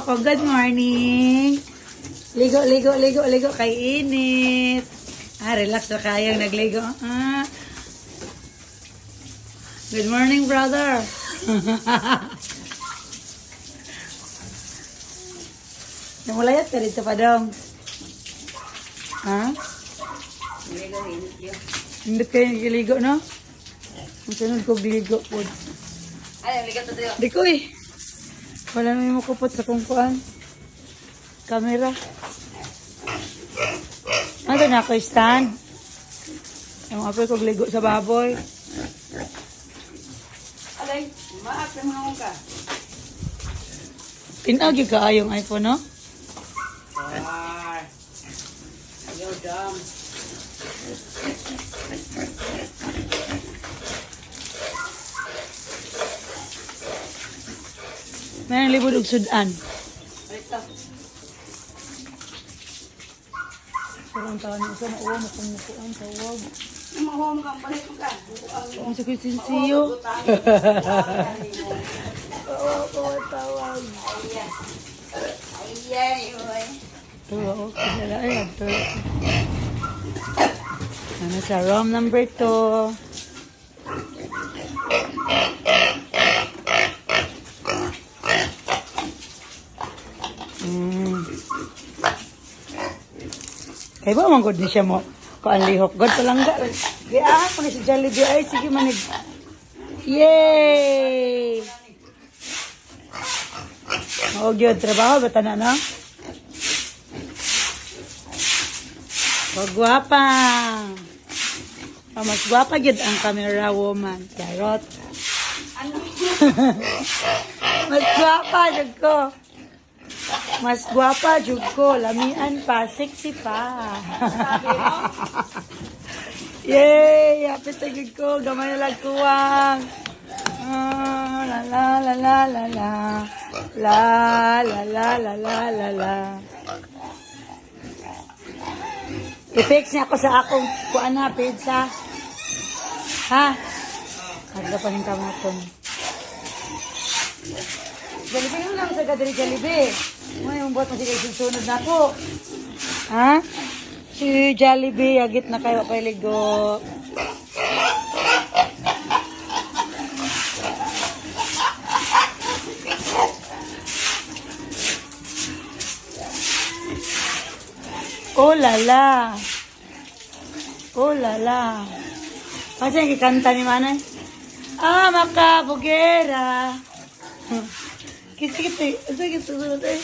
ko. Good morning. Ligo, ligo, ligo, ligo. Kay init. Relax na kayang nagligo. Good morning, brother. Namulayat ka dito pa dong. Ligo, init yun. Hindi kayo nagiligo, no? Ang sunod ko biligo po. Ay, ligo to tayo. Di ko eh. Wala naman yung makupot sa kungkuan. Camera. Ano na ako stand? Yung apoy ko ligo sa baboy. Alay, maak na mga ka. Tinagi ka yung iPhone, no? Ay, ayaw dam. May nang libod og sudan. Ito. Sarang taon mo sa nauwa mo kung mukuan tawag. Yung mga home ka, balik mo ka. Ang sakit sinsiyo. Oo, tawag. Ayan, yun. Oo, kilala ay ito. Ano sa room number 2. Kaya ba man good ni siya mo? Kuan lihok. God palangga. Gaya ko ni si Jollibee. Ay, sige manig. Yay! Oo, gyud trabaho. Bata na, no? Pagwapa. Mas gwapa gyud ang camera woman. Charot. Mas gwapa jud ko. Mas gwapa jud ko. Lamian pa, sexy pa. Yay! Happy sa jud ko. Gamay na lagkuwang. La la la la la la. La la la la la la la. I-fix niya ako sa akong kuan na pizza. Ha? Agda pa rin kami ito. Jollibee yun lang sa gadari Jollibee. Yung buhat mo sige susunod na ako. Ha? Si Jollibee, agit na kayo kay ligo. Oh lala. Oh lala. Kasi yung kikanta ni Manay. Makabugera. Kiti-kiti. Ito sunod eh.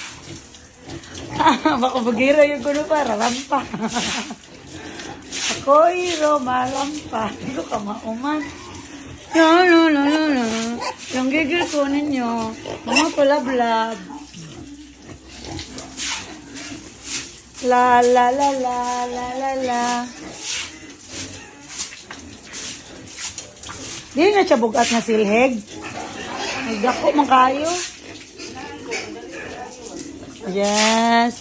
Makabugera yung kuno pa. Ralampa. Ako'y romalampa. Ito ka mauman. No. Yung gigil ko ninyo. Mga palablab. La la la la la la la. Di na siya bugat na silheg. Nagdako man kayo. Yes.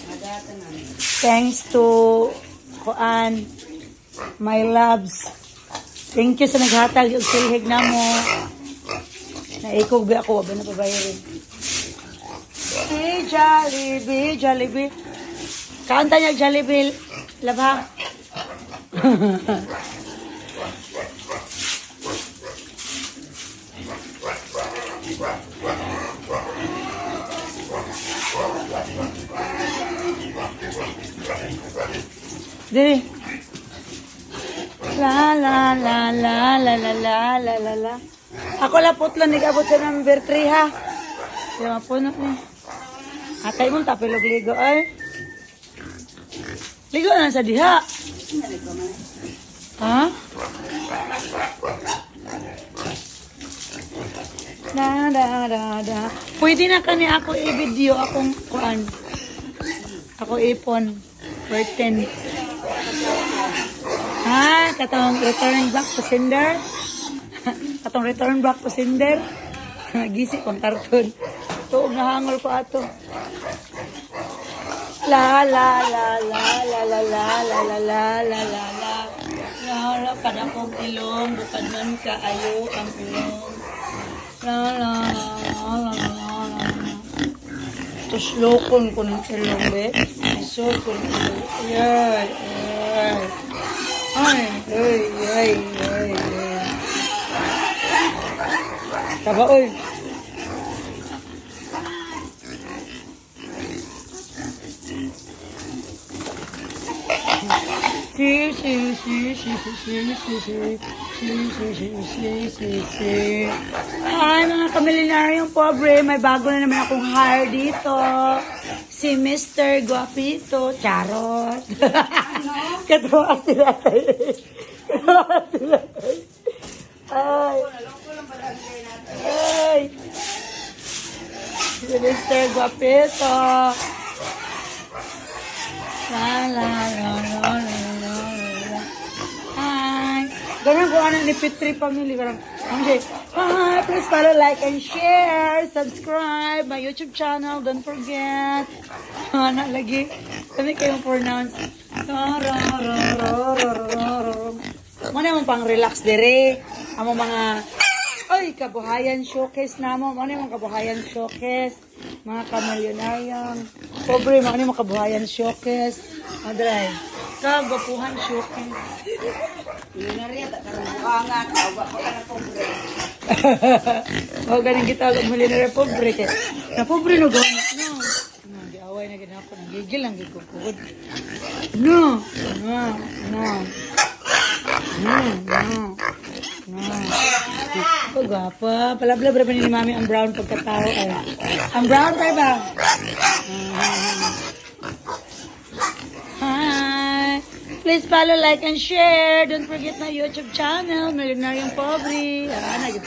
Thanks to Kuan, my loves. Thank you sa naghatag yung silheg na mo. Naikog ba ako? Ba na pabayarin? Hey, Jollibee, Jollibee. Kanta niya Jollibee. Labha. Dili. La la la la la la la la la la. Ako la putlo nigabot sa number 3 ha. Di mapuno ni. Atay mo tapilog ligo ay. Ligo na sa diha. Ha? Da. Pwede na kani ako i-video akong kuan. Ako ipon. For 10. Ha? Katong return back to sender. Katong return back to sender. Gisi kong karton. Tuog na hangol ko ato. La la la la la la la la la la la la la. La kada kong ilong bukad man kaayo ang ilong. La la la la la la. Tuslokon ko ng ilong, be. Tuslokon ko ng ilong. Ay, ay. Ay, ay, ay, ay, ay. Taba, oy. Si, si, si, si, si, si, si, si, si. Ay, mga kamilyanaryong pobre, may bago na naman akong hire dito. Si Mr. Guapito. Charot. Katawa sila tayo. Katawa sila tayo. Ay. Ay. Si Mr. Guapito. La la la la la la la. Hi. Ganun ko ano ni Petri Family. Ganun. Okay. Hi. Please follow, like, and share. Subscribe my YouTube channel. Don't forget. Ano lagi? Kami kayong pronounce. Mo naman pang relax dire. Amo mga ay kabuhayan showcase namo. Mo naman kabuhayan showcase. Mga kamilyonaryon. Pobre mo ano mga kabuhayan showcase. Adray. Kagapuhan showcase. Yun na rin, tatarong buhangat. Tawag ko ka na pobre. O ganun kita alam muli na pobre. Na pobre no gawin. No. No, giaway na ginako. Nagigil lang gigukod. No. No. No. No. No. No. Oh, gwapa. Palabla-bla pa ni Mami ang brown pagkatao. Ay. Ang brown pa ba? Hi. Please follow, like, and share. Don't forget my YouTube channel, Millionaire Pobre. Ah, nag